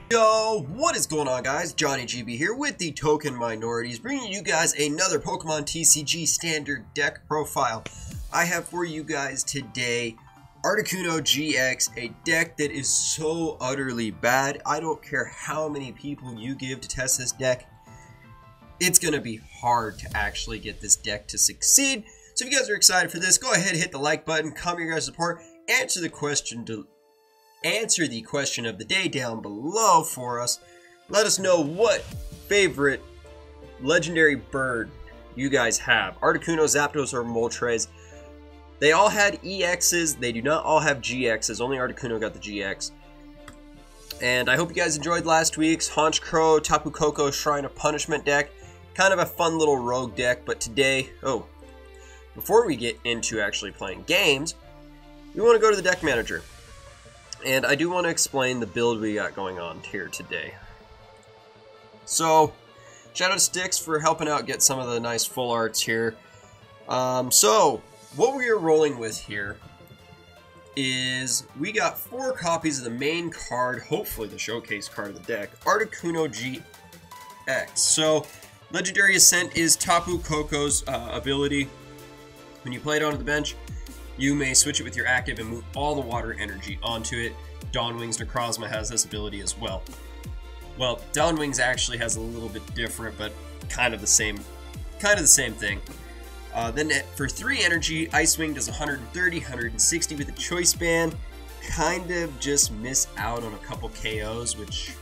Yo, what is going on, guys? Johnny GB here with the Token Minorities, bringing you guys another Pokemon TCG standard deck profile. I have for you guys today Articuno-GX, a deck that is so utterly bad. I don't care how many people you give to test this deck, it's going to be hard to actually get this deck to succeed. So if you guys are excited for this, go ahead and hit the like button, comment your guys' support, answer the question of the day down below for us. Let us know what favorite legendary bird you guys have. Articuno, Zapdos, or Moltres. They all had EXs. They do not all have GXs. Only Articuno got the GX. And I hope you guys enjoyed last week's Honchkrow, Tapu Koko, Shrine of Punishment deck. Kind of a fun little rogue deck, but today, before we get into actually playing games, we want to go to the deck manager. And I do want to explain the build we got going on here today. So, shout out to Sticks for helping out get some of the nice full arts here. So, what we are rolling with here is we got 4 copies of the main card, hopefully the showcase card of the deck, Articuno-GX. So, Legendary Ascent is Tapu Koko's ability. When you play it onto the bench, you may switch it with your active and move all the water energy onto it. Dawnwings Necrozma has this ability as well. Well, Dawnwings actually has a little bit different, but kind of the same thing. Then for 3 energy, Icewing does 130, 160 with a Choice Band. Kind of just miss out on a couple KOs, which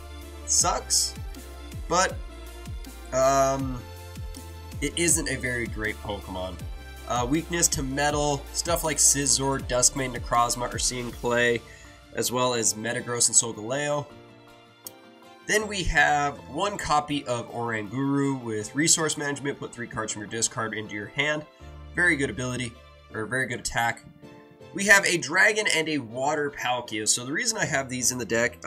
sucks. But it isn't a very great Pokemon. Weakness to metal, stuff like Scizor, Duskmane, Necrozma are seeing play, as well as Metagross and Solgaleo. Then we have 1 copy of Oranguru with Resource Management. Put 3 cards from your discard into your hand. Very good ability, or very good attack. We have a Dragon and a Water Palkia. So the reason I have these in the deck,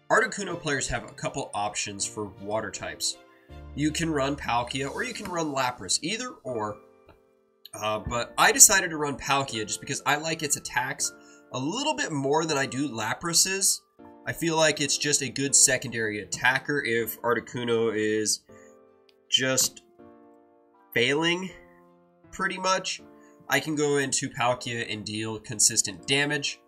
Articuno players have a couple options for water types. You can run Palkia or you can run Lapras, either or. But I decided to run Palkia just because I like its attacks a little bit more than I do Lapras's. I feel like it's just a good secondary attacker if Articuno is just failing, pretty much. I can go into Palkia and deal consistent damage.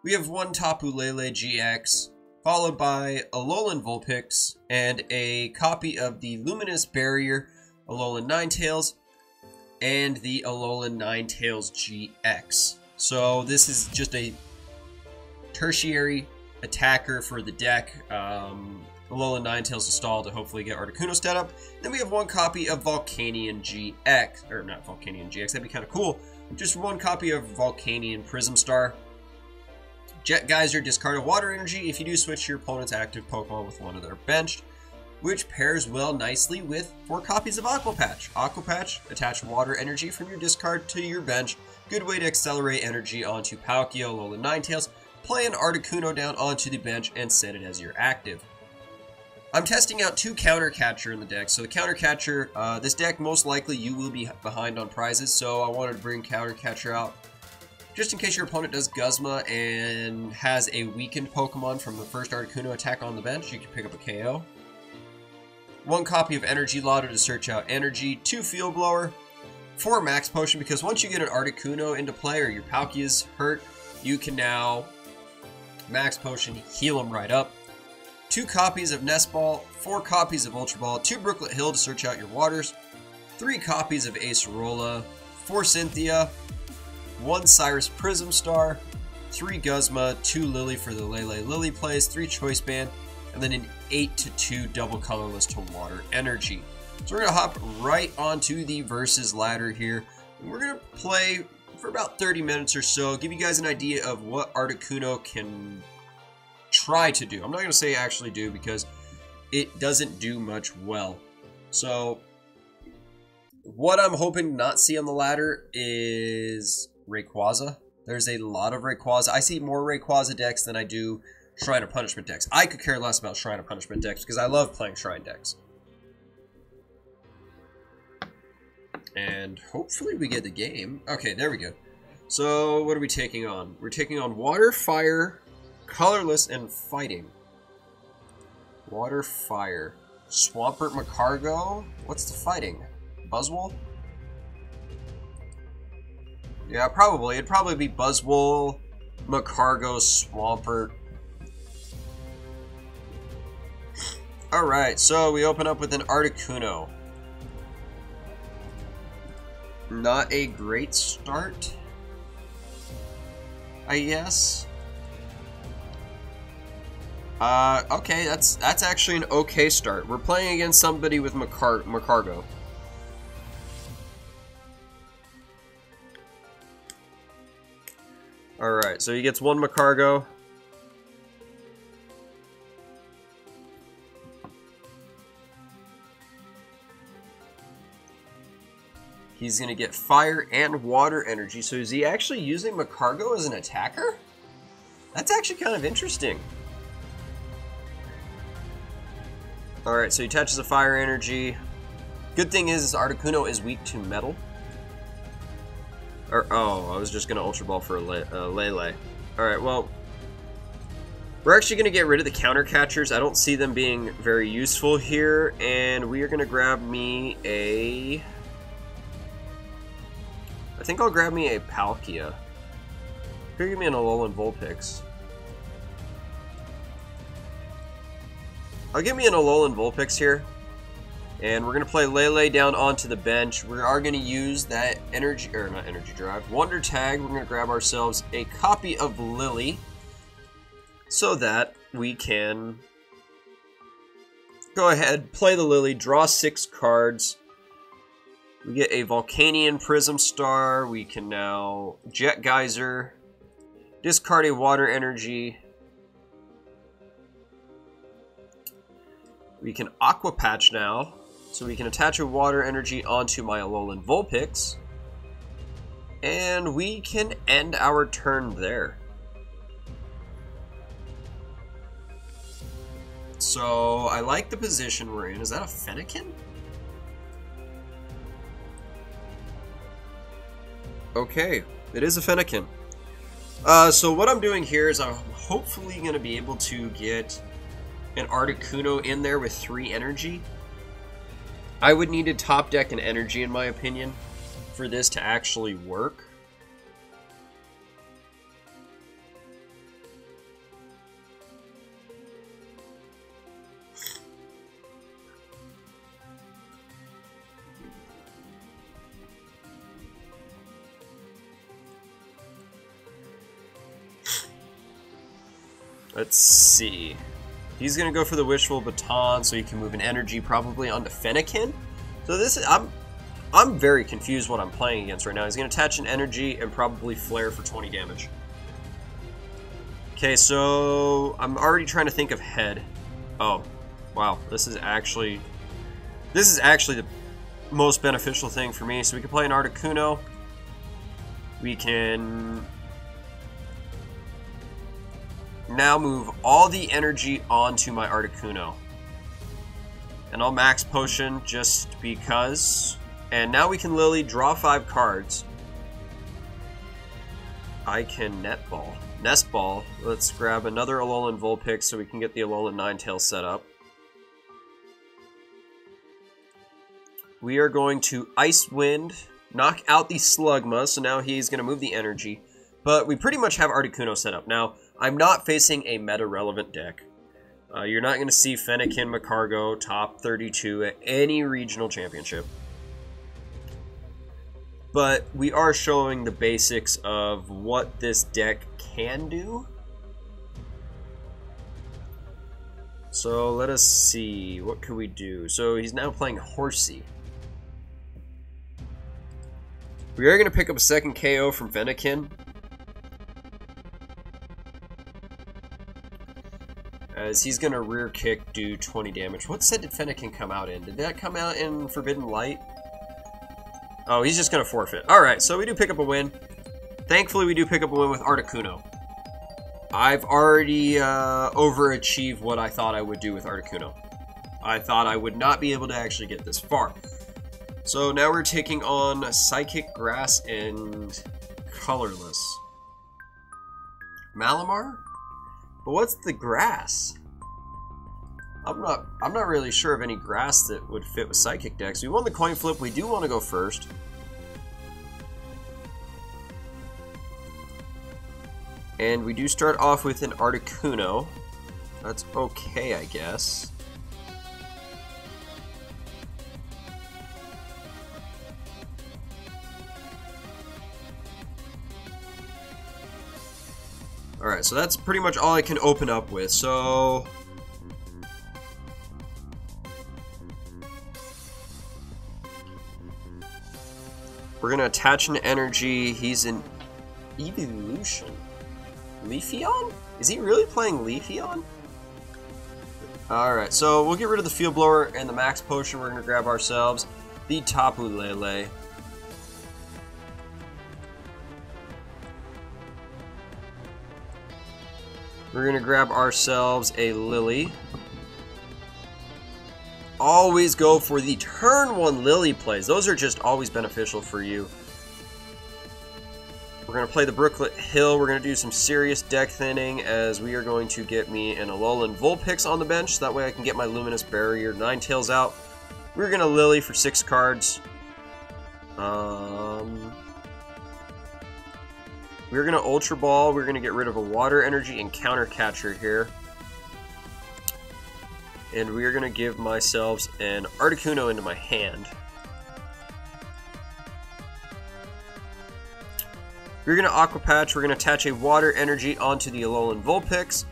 We have 1 Tapu Lele-GX, followed by Alolan Vulpix, and a copy of the Luminous Barrier, Alolan Ninetales, and the Alolan Ninetales GX. So this is just a tertiary attacker for the deck. Alolan Ninetales to stall to hopefully get Articuno set up. Then we have 1 copy of Volcanion GX, or not Volcanion GX, that'd be kind of cool. Just 1 copy of Volcanion Prism Star. Jet Geyser, discard a water energy if you do switch your opponent's active Pokemon with one of their benched, which pairs well nicely with 4 copies of Aqua Patch. Aqua Patch, attach water energy from your discard to your bench. Good way to accelerate energy onto Palkia, Alolan Ninetales. Play an Articuno down onto the bench and set it as your active. I'm testing out 2 Counter Catcher in the deck. So the Counter Catcher, this deck most likely you will be behind on prizes, so I wanted to bring Counter Catcher out just in case your opponent does Guzma and has a weakened Pokemon from the first Articuno attack on the bench. You can pick up a KO. 1 copy of Energy Loto to search out energy. 2 Field Blower. 4 Max Potion, because once you get an Articuno into play or your Palkia's hurt, you can now Max Potion, heal them right up. 2 copies of Nest Ball. 4 copies of Ultra Ball. 2 Brooklet Hill to search out your waters. 3 copies of Acerola. 4 Cynthia. 1 Cyrus Prism Star, 3 Guzma, 2 Lillie for the Lillie plays, 3 Choice Band, and then an 8-2 double colorless to water energy. So we're going to hop right onto the versus ladder here. And we're going to play for about 30 minutes or so, give you guys an idea of what Articuno can try to do. I'm not going to say actually do because it doesn't do much well. So what I'm hoping to not see on the ladder is Rayquaza. There's a lot of Rayquaza. I see more Rayquaza decks than I do Shrine of Punishment decks. I could care less about Shrine of Punishment decks because I love playing Shrine decks. And hopefully we get the game. Okay, there we go. So, what are we taking on? We're taking on Water, Fire, Colorless, and Fighting. Water, Fire. Swampert Magcargo? What's the Fighting? Buzzwole? Yeah, probably. It'd probably be Buzzwole, Magcargo, Swampert. Alright, so we open up with an Articuno. Not a great start, I guess. Okay, that's actually an okay start. We're playing against somebody with Magcargo. Alright, so he gets one Magcargo. He's going to get Fire and Water Energy. So is he actually using Magcargo as an attacker? That's actually kind of interesting. Alright, so he touches a Fire Energy. Good thing is Articuno is weak to Metal. Oh, I was just going to Ultra Ball for Lele. Alright, well, we're actually going to get rid of the Counter Catchers. I don't see them being very useful here. And we are going to grab me a... I think I'll grab me a Palkia. Here, give me an Alolan Vulpix. I'll give me an Alolan Vulpix here. And we're going to play Lele down onto the bench. We are going to use that energy, or not energy drive, Wonder Tag. We're going to grab ourselves a copy of Lillie so that we can go ahead, play the Lillie, draw 6 cards. We get a Volcanion Prism Star. We can now Jet Geyser, discard a Water Energy. We can Aqua Patch now, so we can attach a Water Energy onto my Alolan Vulpix. And we can end our turn there. So, I like the position we're in. Is that a Fennekin? Okay, it is a Fennekin. So what I'm doing here is I'm hopefully going to be able to get an Articuno in there with 3 energy. I would need to top deck an energy, in my opinion, for this to actually work. Let's see. He's gonna go for the Wishful Baton, so he can move an energy probably onto Fennekin. So this is I'm very confused what I'm playing against right now. He's gonna attach an energy and probably Flare for 20 damage. Okay, so I'm already trying to think of head. Oh, wow, this is actually the most beneficial thing for me. So we can play an Articuno. We can now move all the energy onto my Articuno. And I'll Max Potion just because. And now we can Lillie, draw 5 cards. I can Netball. Nest Ball. Let's grab another Alolan Vulpix so we can get the Alolan Ninetales set up. We are going to Ice Wind, knock out the Slugma, so now he's going to move the energy. But we pretty much have Articuno set up. Now, I'm not facing a meta-relevant deck. You're not going to see Fennekin Magcargo top 32 at any regional championship. But we are showing the basics of what this deck can do. So let us see, what can we do? So he's now playing Horsey. We are going to pick up a second KO from Fennekin, as he's going to rear kick, do 20 damage. What set did Fennekin come out in? Did that come out in Forbidden Light? Oh, he's just going to forfeit. Alright, so we do pick up a win. Thankfully, we do pick up a win with Articuno. I've already overachieved what I thought I would do with Articuno. I thought I would not be able to actually get this far. So now we're taking on Psychic, Grass, and Colorless. Malamar? But what's the grass? I'm not really sure of any grass that would fit with Psychic decks. We won the coin flip. We do want to go first. And we do start off with an Articuno. That's okay, I guess. Alright, so that's pretty much all I can open up with. So we're going to attach an energy. He's an evolution. Leafeon? Is he really playing Leafeon? Alright, so we'll get rid of the Field Blower and the Max Potion. We're going to grab ourselves the Tapu Lele. We're going to grab ourselves a Lillie. Always go for the turn 1 Lillie plays. Those are just always beneficial for you. We're going to play the Brooklet Hill. We're going to do some serious deck thinning as we are going to get me an Alolan Vulpix on the bench. So that way I can get my Luminous Barrier Ninetales out. We're going to Lillie for 6 cards. We're going to Ultra Ball. We're going to get rid of a Water Energy and Counter Catcher here. And we're going to give myself an Articuno into my hand. We're going to Aqua Patch. We're going to attach a Water Energy onto the Alolan Vulpix.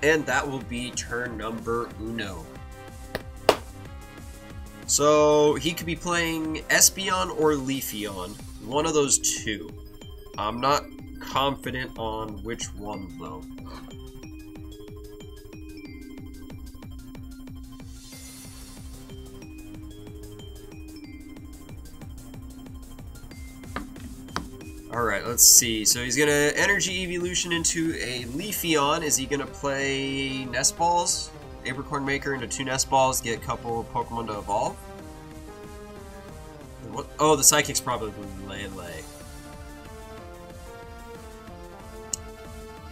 And that will be turn number uno. So he could be playing Espeon or Leafeon. One of those two. I'm not confident on which one though. Alright, let's see. So he's gonna Energy Evolution into a Leafeon. Is he gonna play Nest Balls? Apricorn Maker into 2 Nest Balls, get a couple of Pokemon to evolve? What? Oh, the Psychic's probably Lele.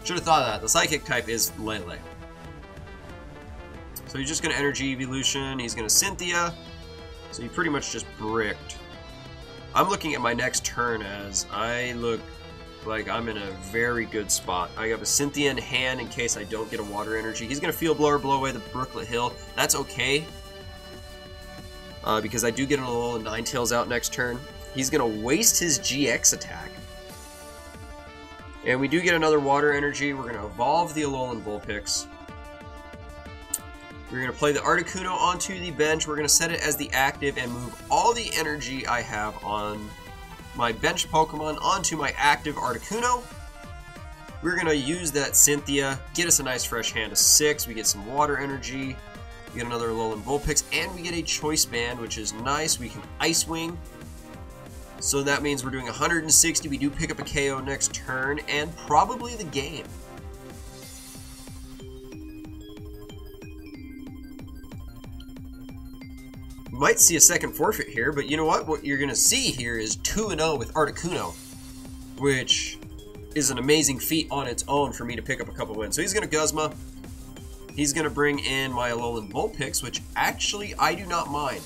Should have thought of that. The Psychic type is Lele. So he's just going to Energy Evolution. He's going to Cynthia. So he pretty much just bricked. I'm looking at my next turn as I look like I'm in a very good spot. I have a Cynthia in hand in case I don't get a Water Energy. He's going to Field Blower, blow away the Brooklet Hill. That's okay. Because I do get an Alolan Ninetales out next turn. He's going to waste his GX attack. And we do get another Water Energy. We're going to evolve the Alolan Vulpix. We're going to play the Articuno onto the bench. We're going to set it as the active and move all the energy I have on my bench Pokemon onto my active Articuno. We're going to use that Cynthia, get us a nice fresh hand of 6. We get some Water Energy. We get another Alolan Vulpix, and we get a Choice Band, which is nice. We can Ice Wing. So that means we're doing 160. We do pick up a KO next turn, and probably the game. Might see a second forfeit here, but you know what? What you're going to see here is 2-0 with Articuno, which is an amazing feat on its own for me to pick up a couple wins. So he's going to Guzma. He's going to bring in my Alolan Vulpix, which actually I do not mind.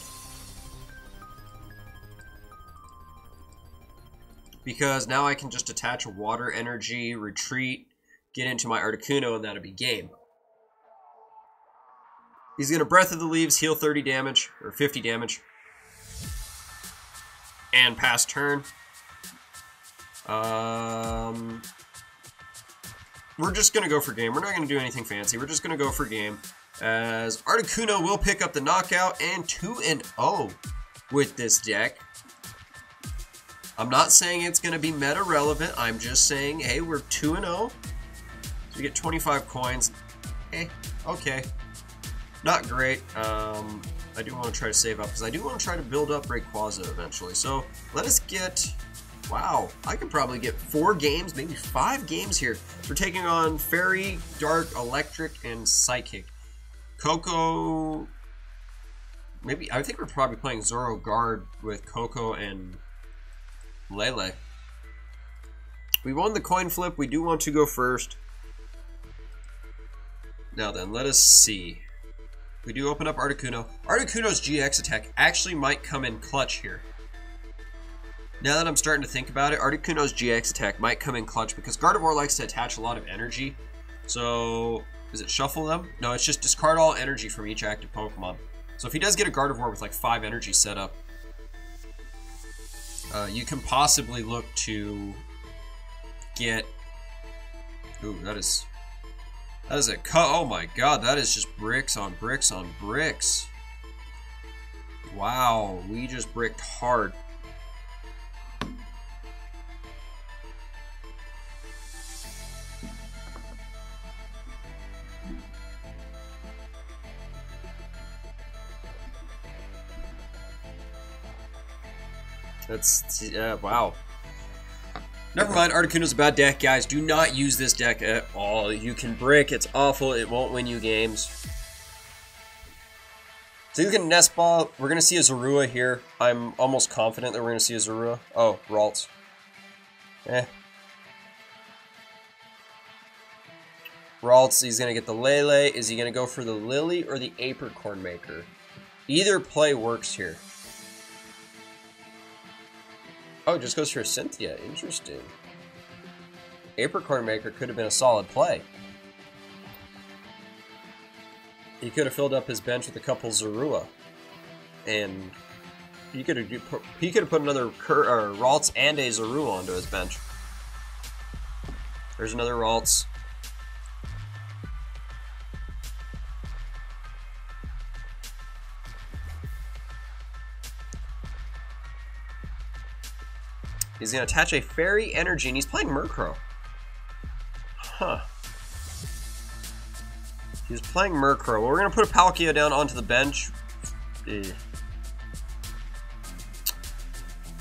Because now I can just attach a Water Energy, retreat, get into my Articuno, and that'll be game. He's going to Breath of the Leaves, heal 30 damage, or 50 damage. And pass turn. We're just going to go for game. We're not going to do anything fancy. We're just going to go for game. As Articuno will pick up the knockout and 2-0 with this deck. I'm not saying it's going to be meta relevant. I'm just saying, hey, we're 2-0. So we get 25 coins. Okay. Not great. I do want to try to save up because I do want to try to build up Rayquaza eventually. So let us get... Wow, I could probably get 4 games, maybe 5 games here. We're taking on Fairy, Dark, Electric, and Psychic. Coco... Maybe, I think we're probably playing Zoro Guard with Coco and Lele. We won the coin flip. We do want to go first. Now then, let us see. We do open up Articuno. Articuno's GX attack actually might come in clutch here. Now that I'm starting to think about it, Articuno's GX attack might come in clutch because Gardevoir likes to attach a lot of energy. So, is it shuffle them? No, it's just discard all energy from each active Pokemon. So if he does get a Gardevoir with like 5 energy set up, you can possibly look to get... Ooh, that is a cut. Oh my god, that is just bricks on bricks on bricks. Wow, we just bricked hard. That's, wow. Never mind, Articuno's a bad deck, guys. Do not use this deck at all. You can brick, it's awful, it won't win you games. So you can Nest Ball. We're going to see a Zorua here. I'm almost confident that we're going to see a Zorua. Oh, Ralts. Ralts, he's going to get the Lele. Is he going to go for the Lillie or the Apricorn Maker? Either play works here. Oh, it just goes for a Cynthia. Interesting. Apricorn Maker could have been a solid play. He could have filled up his bench with a couple Zorua. And he could have put another Ralts and a Zorua onto his bench. There's another Ralts. He's going to attach a Fairy Energy, and he's playing Murkrow. Huh. He's playing Murkrow. Well, we're going to put a Palkia down onto the bench. We're going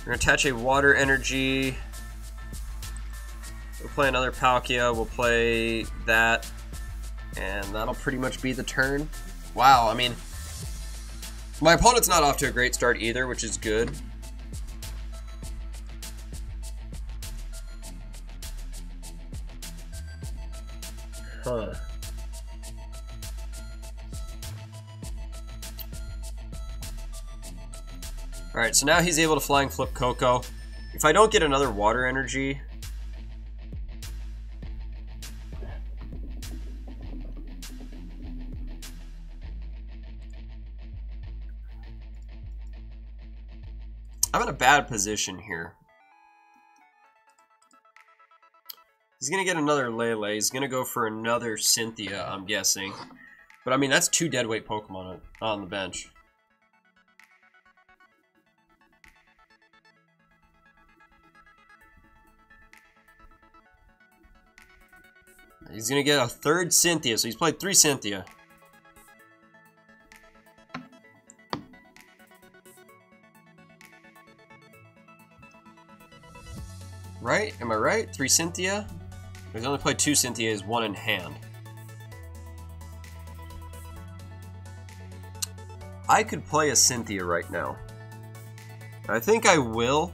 to attach a Water Energy. We'll play another Palkia. We'll play that. And that'll pretty much be the turn. Wow, I mean, my opponent's not off to a great start either, which is good. Huh. Alright, so now he's able to Flying Flip Coco. If I don't get another Water Energy... I'm in a bad position here. He's going to get another Lele. He's going to go for another Cynthia, I'm guessing. But, I mean, that's 2 deadweight Pokemon on the bench. He's going to get a 3rd Cynthia, so he's played 3 Cynthia. Right? Am I right? 3 Cynthia? He's only played 2 Cynthias, 1 in hand. I could play a Cynthia right now. I think I will.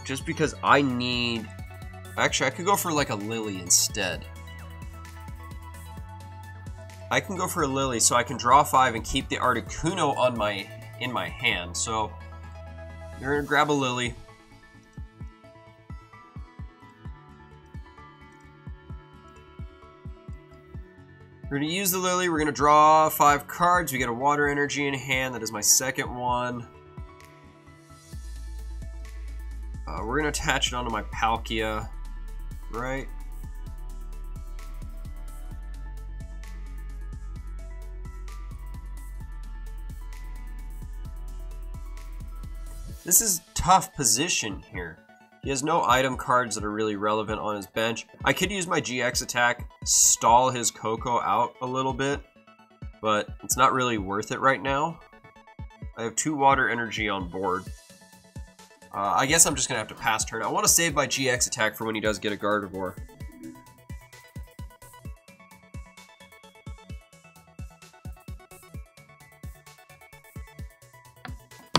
Just because I need... Actually, I could go for like a Lillie instead. I can go for a Lillie so I can draw 5 and keep the Articuno on in my hand. So, you're going to grab a Lillie. We're going to use the Lillie. We're going to draw 5 cards. We get a Water Energy in hand. That is my second one. We're going to attach it onto my Palkia. Right? This is tough position here. He has no item cards that are really relevant on his bench. I could use my GX attack, stall his Coco out a little bit, but it's not really worth it right now. I have 2 Water Energy on board. I guess I'm just going to have to pass turn. I want to save my GX attack for when he does get a Gardevoir.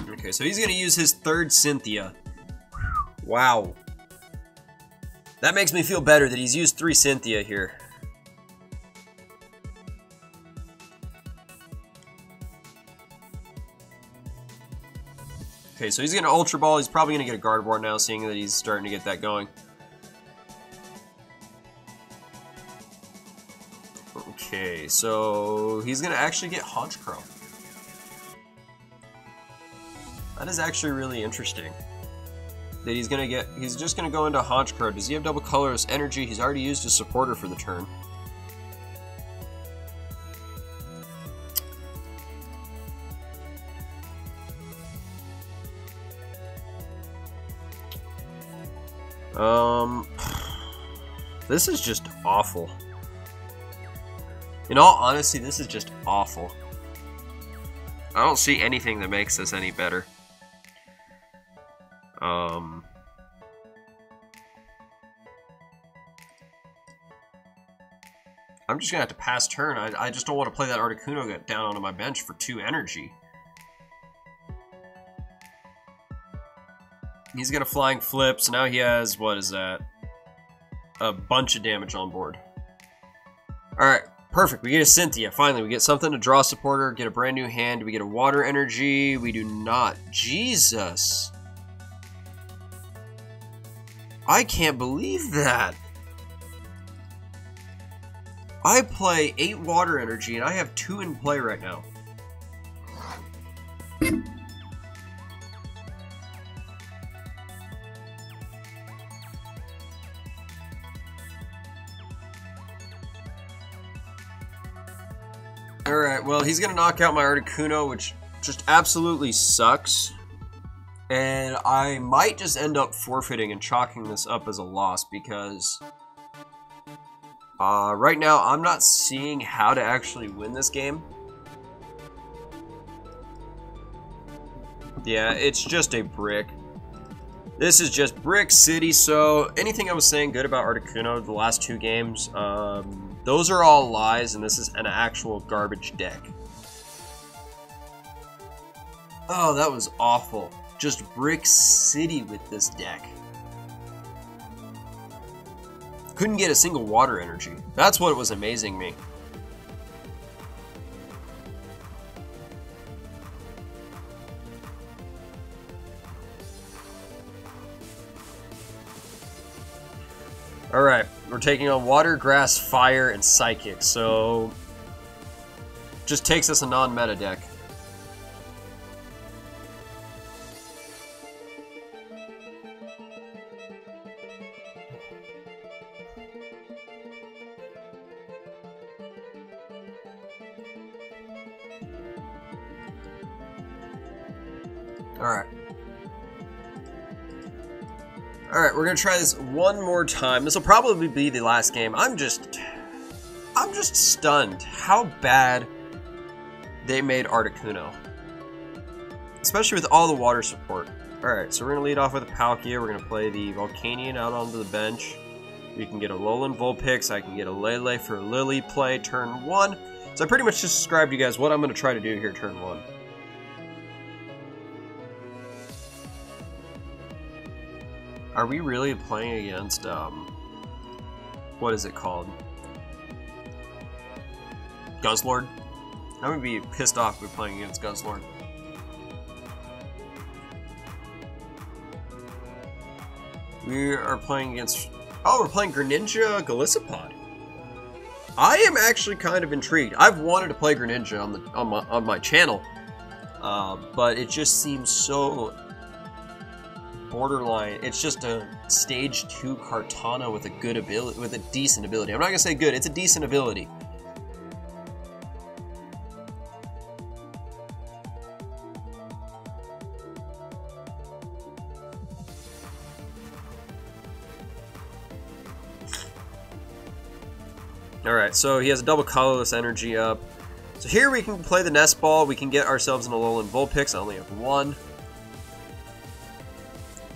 Okay, so he's going to use his 3rd Cynthia. Wow. That makes me feel better that he's used 3 Cynthia here. Okay, so he's going to Ultra Ball. He's probably going to get a Gardevoir now, seeing that he's starting to get that going. Okay, so he's going to actually get Honchkrow. That is actually really interesting. That he's just going to go into Honchkrow. Does he have double Colorless Energy? He's already used his supporter for the turn. This is just awful. In all honesty, this is just awful. I don't see anything that makes this any better. I'm just gonna have to pass turn. I just don't want to play that Articuno down onto my bench for 2 energy. He's gonna Flying Flip, so now he has, what is that? A bunch of damage on board. Alright, perfect. We get a Cynthia. Finally, we get something to draw supporter, get a brand new hand. Do we get a Water Energy? We do not. Jesus. I can't believe that. I play 8 Water Energy and I have 2 in play right now. Alright, well, he's going to knock out my Articuno, which just absolutely sucks. And I might just end up forfeiting and chalking this up as a loss because right now I'm not seeing how to actually win this game. Yeah, it's just a brick. This is just brick city, so anything I was saying good about Articuno the last 2 games, those are all lies, and this is an actual garbage deck. Oh, that was awful. Just brick city with this deck. Couldn't get a single Water Energy. That's what was amazing me. Alright, we're taking on Water, Grass, Fire, and Psychic, so just takes us a non-meta deck. Alright. Alright, we're gonna try this one more time. This will probably be the last game. I'm just stunned how bad they made Articuno. Especially with all the water support. Alright, so we're gonna lead off with a Palkia. We're gonna play the Volcanion out onto the bench. We can get a Alolan Vulpix. I can get a Lele for a Lillie play turn 1. So I pretty much just described to you guys what I'm gonna try to do here turn 1. Are we really playing against, what is it called? Guzzlord? I'm gonna be pissed off if we're playing against Guzzlord. We are playing against, oh, we're playing Greninja Golisopod. I am actually kind of intrigued. I've wanted to play Greninja on my channel, but it just seems so borderline. It's just a stage 2 Kartana with a good ability, with a decent ability. I'm not gonna say good, it's a decent ability. Alright, so he has a double Colorless Energy up. So here we can play the Nest Ball. We can get ourselves an Alolan Vulpix. I only have 1.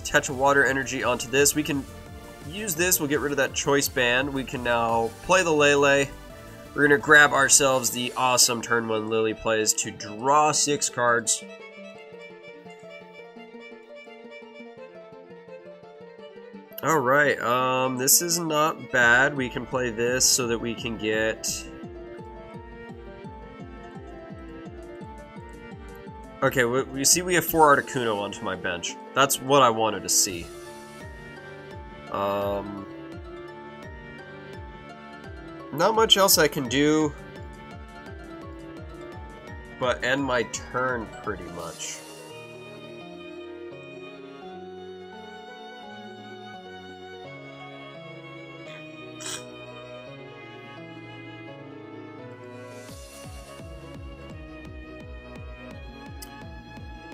Catch a Water Energy onto this. We can use this. We'll get rid of that Choice Band. We can now play the Lele. We're going to grab ourselves the awesome turn 1 Lillie plays to draw 6 cards. Alright, this is not bad. We can play this so that we can get... Okay, we see we have 4 Articuno onto my bench. That's what I wanted to see. Not much else I can do but end my turn pretty much.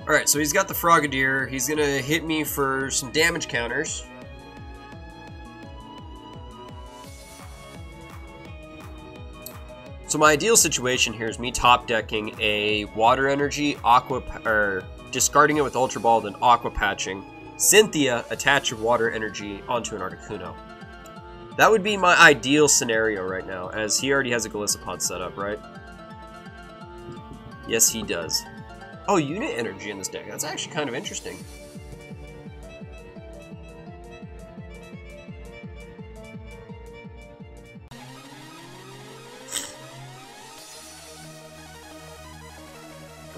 Alright, so he's got the Frogadier. He's gonna hit me for some damage counters. So my ideal situation here is me top decking a Water Energy, discarding it with Ultra Ball, then Aqua Patching, Cynthia, attach a Water Energy onto an Articuno. That would be my ideal scenario right now, as he already has a Golisopod set up, right? Yes, he does. Oh, Unit Energy in this deck. That's actually kind of interesting.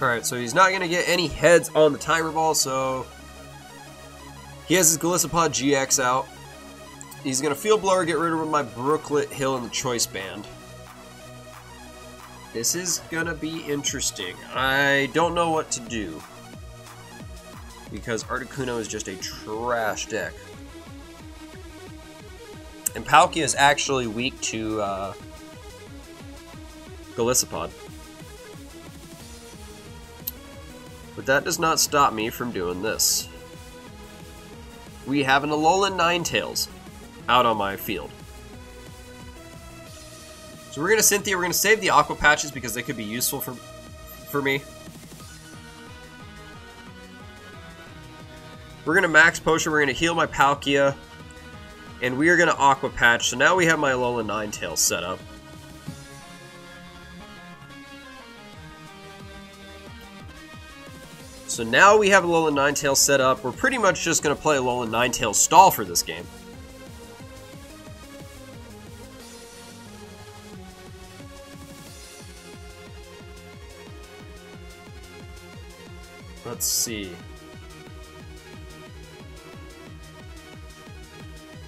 Alright, so he's not going to get any heads on the Timer Ball, so he has his Golisopod GX out. He's going to Field Blower, get rid of my Brooklet Hill and the Choice Band. This is going to be interesting. I don't know what to do, because Articuno is just a trash deck. And Palkia is actually weak to Golisopod. But that does not stop me from doing this. We have an Alolan Ninetales out on my field. So we're going to Cynthia, we're going to save the Aqua Patches because they could be useful for me. We're going to Max Potion, we're going to heal my Palkia, and we are going to Aqua Patch. So now we have my Alolan Ninetales set up. So now we have Alolan Ninetales set up. We're pretty much just going to play Alolan Ninetales stall for this game. Let's see.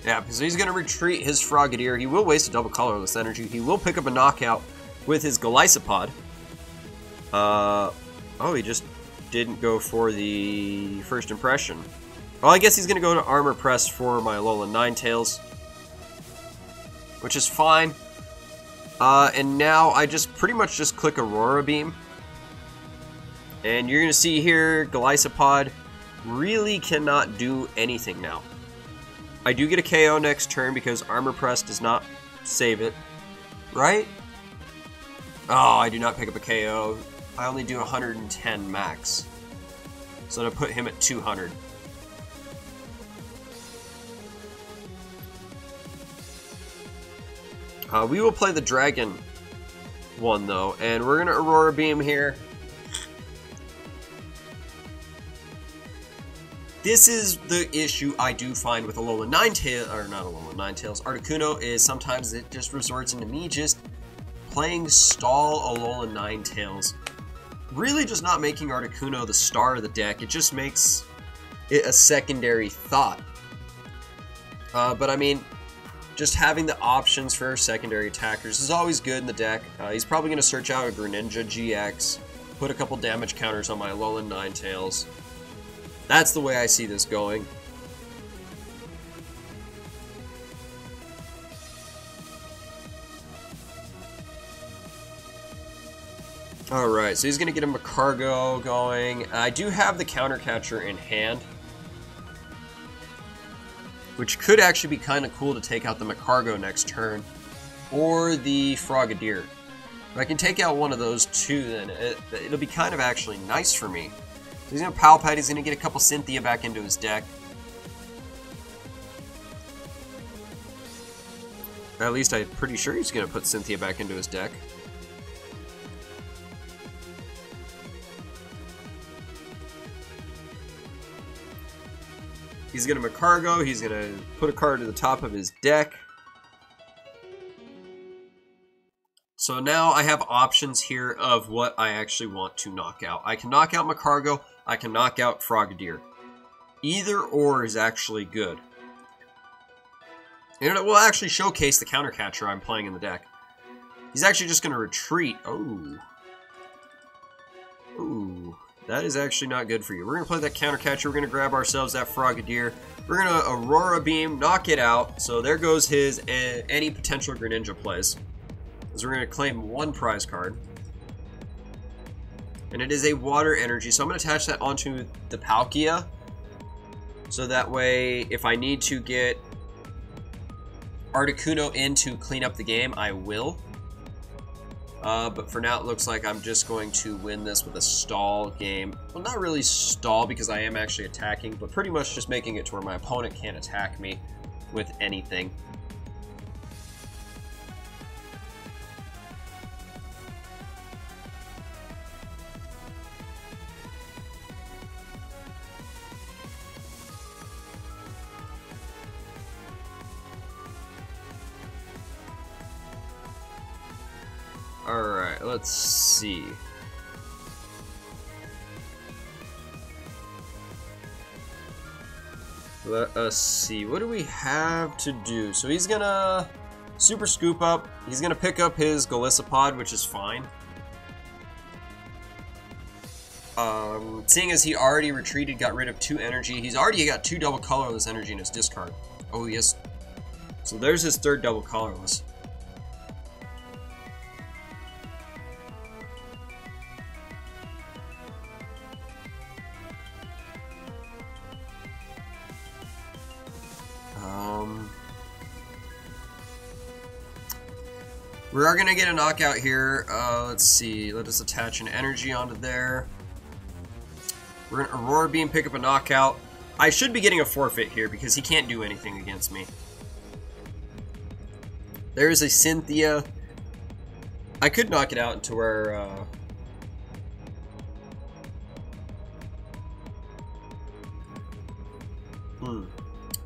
Yeah, because he's going to retreat his Frogadier. He will waste a double Colorless energy. He will pick up a knockout with his Golisopod. Oh, he just didn't go for the first impression. Well, I guess he's going to go to Armor Press for my Alolan Ninetales, which is fine. And now I just pretty much just click Aurora Beam. And you're going to see here, Golisopod really cannot do anything now. I do get a KO next turn because Armor Press does not save it, right? Oh, I do not pick up a KO. I only do 110 max. So to put him at 200. We will play the Dragon one though, and we're going to Aurora Beam here. This is the issue I do find with Alolan Ninetales, or not Alolan Ninetales, Articuno, is sometimes it just resorts into me just playing stall Alolan Ninetales. Really just not making Articuno the star of the deck, it just makes it a secondary thought. But I mean, just having the options for secondary attackers is always good in the deck. He's probably going to search out a Greninja GX, put a couple damage counters on my Alolan Ninetales. That's the way I see this going. Alright, so he's going to get him a Cargo going. I do have the Counter Catcher in hand, which could actually be kind of cool to take out the Macargo next turn, or the Frogadier. If I can take out one of those two, then it'll be kind of actually nice for me. So he's going to Palpad, he's going to get a couple Cynthia back into his deck. At least I'm pretty sure he's going to put Cynthia back into his deck. He's going to Macargo. He's going to put a card to the top of his deck. So now I have options here of what I actually want to knock out. I can knock out Macargo. I can knock out Frogadier. Either or is actually good. And it will actually showcase the Counter Catcher I'm playing in the deck. He's actually just going to retreat. Oh. Ooh. That is actually not good for you. We're going to play that Counter Catcher. We're going to grab ourselves that Frogadier. We're going to Aurora Beam, knock it out. So there goes his any potential Greninja plays. So we're going to claim one prize card. And it is a Water Energy. So I'm going to attach that onto the Palkia. So that way, if I need to get Articuno in to clean up the game, I will. But for now, it looks like I'm just going to win this with a stall game. Well, not really stall because I am actually attacking, but pretty much just making it to where my opponent can't attack me with anything. Alright, let's see. Let us see. What do we have to do? So he's gonna Super Scoop Up. He's gonna pick up his Golisopod, which is fine. Seeing as he already retreated, got rid of 2 energy, he's already got 2 double colorless energy in his discard. Oh, yes. So there's his 3rd double colorless. We are going to get a knockout here. Let's see. Let us attach an energy onto there. We're going to Aurora Beam, pick up a knockout. I should be getting a forfeit here because he can't do anything against me. There is a Cynthia. I could knock it out into where...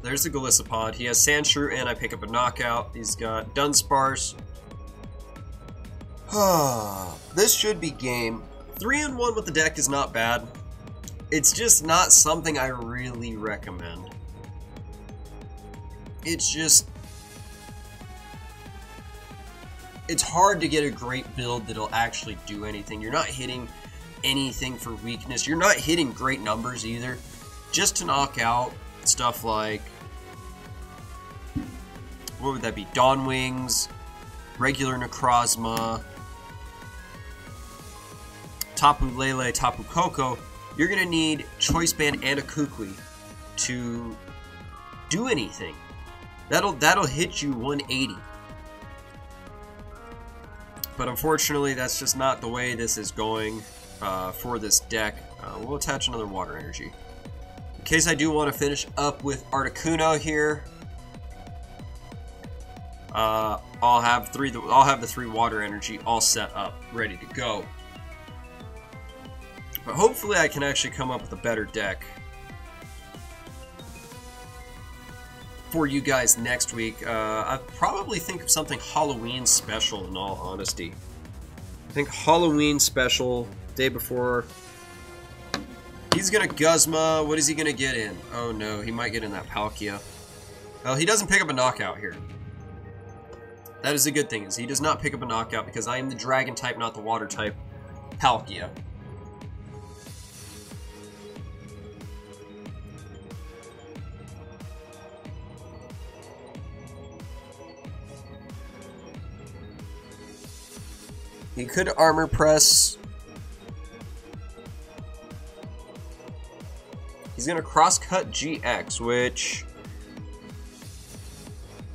There's the Golisopod. He has Sandshrew, and I pick up a knockout. He's got Dunsparce. This should be game. 3-1 with the deck is not bad. It's just not something I really recommend. It's just... It's hard to get a great build that'll actually do anything. You're not hitting anything for weakness. You're not hitting great numbers either. Just to knock out stuff like... What would that be? Dawn Wings, regular Necrozma, Tapu Lele, Tapu Koko. You're going to need Choice Band and a Kukui to do anything. That'll hit you 180. But unfortunately, that's just not the way this is going for this deck. We'll attach another Water Energy. In case I do want to finish up with Articuno here, I'll have the 3 Water Energy all set up, ready to go. But hopefully I can actually come up with a better deck for you guys next week. I'd probably think of something Halloween special, in all honesty. I think Halloween special, day before. He's gonna Guzma. What is he gonna get in? Oh no, he might get in that Palkia. Well, he doesn't pick up a knockout here. That is a good thing, is he does not pick up a knockout because I am the Dragon type, not the Water type Palkia. He could Armor Press. He's going to Crosscut GX, which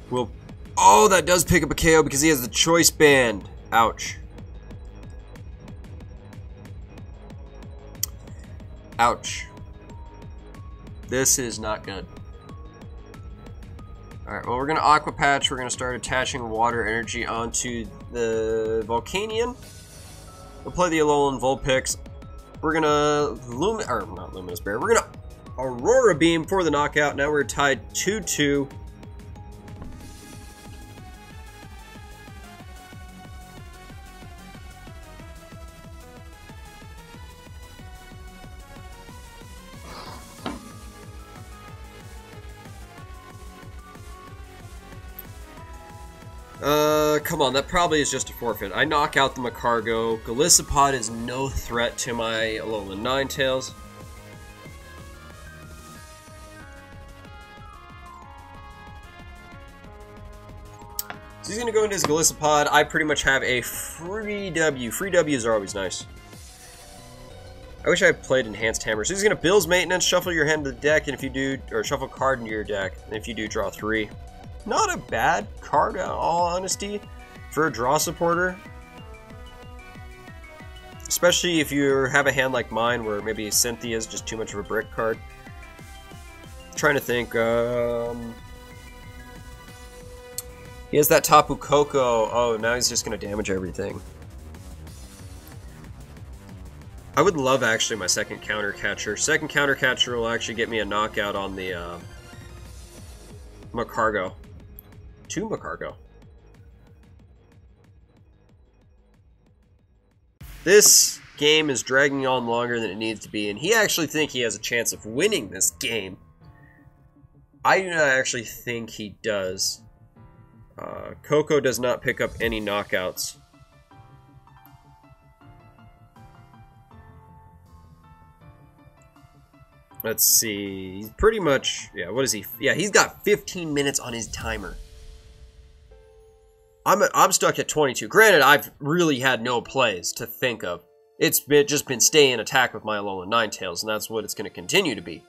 will... Oh, that does pick up a KO because he has the Choice Band. Ouch. Ouch. This is not good. Alright, well, we're going to Aqua Patch. We're going to start attaching Water Energy onto the Volcanion. We'll play the Alolan Vulpix. We're going to... not Luminous Bear. We're going to Aurora Beam for the knockout. Now we're tied 2-2. Come on, that probably is just a forfeit. I knock out the Magcargo. Golisopod is no threat to my Alolan Ninetales. So he's going to go into his Golisopod. I pretty much have a free W. Free Ws are always nice. I wish I had played Enhanced Hammer. So he's going to Bill's Maintenance, shuffle your hand to the deck, and if you do, or shuffle card into your deck, and if you do, draw 3. Not a bad card, in all honesty, for a draw supporter. Especially if you have a hand like mine, where maybe Cynthia is just too much of a brick card. Trying to think, he has that Tapu Koko. Oh, now he's just going to damage everything. I would love, actually, my second Counter Catcher. Second Counter Catcher will actually get me a knockout on the Magcargo. 2 Magcargo. This game is dragging on longer than it needs to be, and he actually thinks he has a chance of winning this game. I do not actually think he does. Coco does not pick up any knockouts. Let's see. He's pretty much... Yeah, what is he? Yeah, he's got 15 minutes on his timer. I'm stuck at 22. Granted, I've really had no plays to think of. It's just been stay in attack with my Alolan Ninetales, and that's what it's going to continue to be.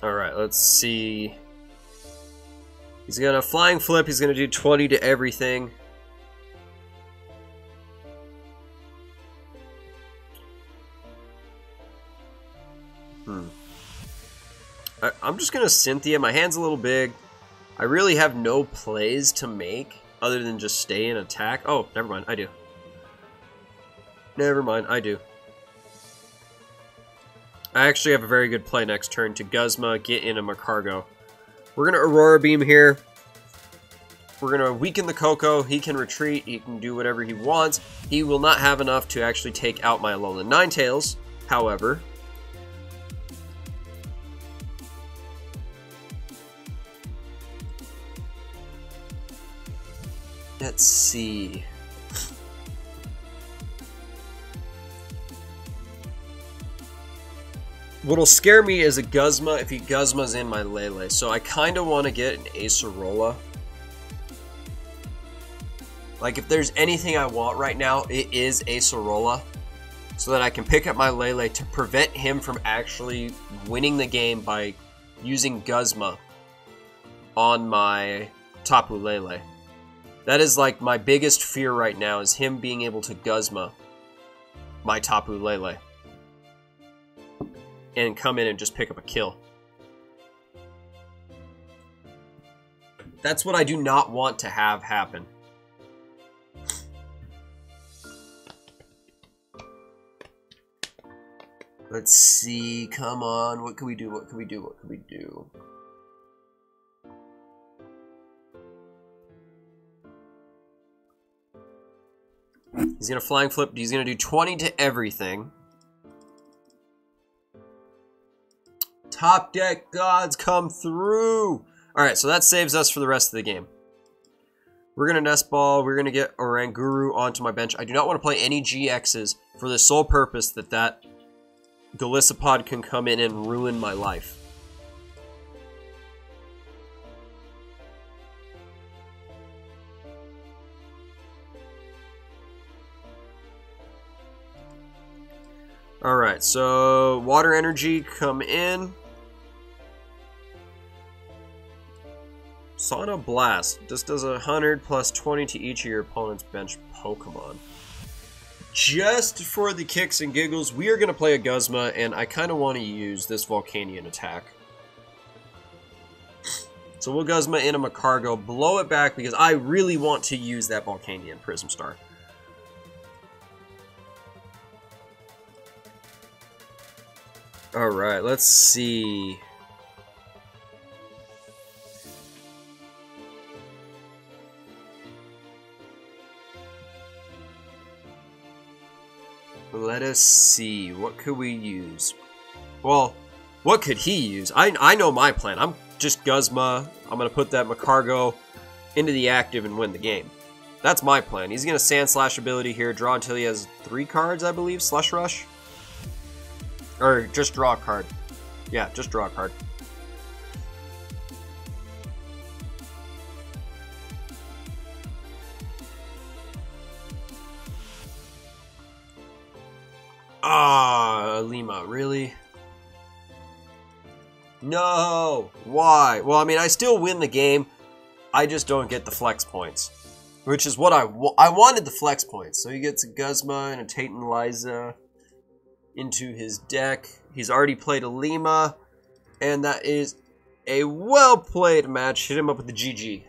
Alright, let's see. He's going to Flying Flip. He's going to do 20 to everything. I'm just going to Cynthia. My hand's a little big. I really have no plays to make other than just stay in attack. Oh, never mind. I do. Never mind. I do. I actually have a very good play next turn to Guzma, get in a Magcargo. We're going to Aurora Beam here. We're going to weaken the Coco. He can retreat. He can do whatever he wants. He will not have enough to actually take out my Alolan Ninetales. However... let's see. What'll scare me is a Guzma if he Guzma's in my Lele. So I kind of want to get an Acerola. Like, if there's anything I want right now, it is Acerola. So that I can pick up my Lele to prevent him from actually winning the game by using Guzma on my Tapu Lele. That is like my biggest fear right now, is him being able to Guzma my Tapu Lele and come in and just pick up a kill. That's what I do not want to have happen. Let's see, come on, what can we do, what can we do, what can we do? He's going to Flying Flip. He's going to do 20 to everything. Top deck gods come through. Alright, so that saves us for the rest of the game. We're going to Nest Ball. We're going to get Oranguru onto my bench. I do not want to play any GXs for the sole purpose that that Golisopod can come in and ruin my life. Alright, so Water Energy come in. Sauna Blast. This does 100 plus 20 to each of your opponent's bench Pokemon. Just for the kicks and giggles, we are going to play a Guzma, and I kind of want to use this Volcanion attack. So we'll Guzma in a Magcargo, blow it back because I really want to use that Volcanion Prism Star. Alright, let's see. Let us see. What could we use? Well, what could he use? I know my plan. I'm just Guzma. I'm going to put that Magcargo into the active and win the game. That's my plan. He's going to Sand Slash ability here, draw until he has 3 cards, I believe. Slush Rush. Or just draw a card. Yeah, just draw a card. Ah, Lima, really? No! Why? Well, I mean, I still win the game. I just don't get the flex points. Which is what I wanted the flex points. So he gets a Guzma and a Titanize into his deck. He's already played a Lima. And that is a well-played match. Hit him up with the GG.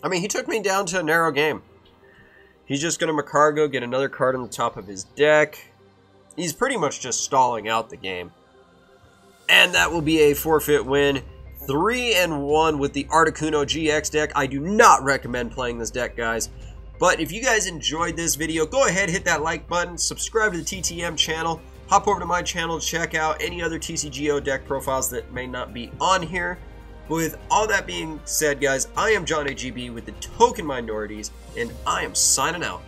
I mean, he took me down to a narrow game. He's just going to Magcargo, get another card on the top of his deck. He's pretty much just stalling out the game. And that will be a forfeit win. 3-1 with the Articuno-GX deck. I do not recommend playing this deck, guys. But if you guys enjoyed this video, go ahead, hit that like button, subscribe to the TTM channel, hop over to my channel, check out any other TCGO deck profiles that may not be on here. With all that being said, guys, I am John AGB with the Token Minorities, and I am signing out.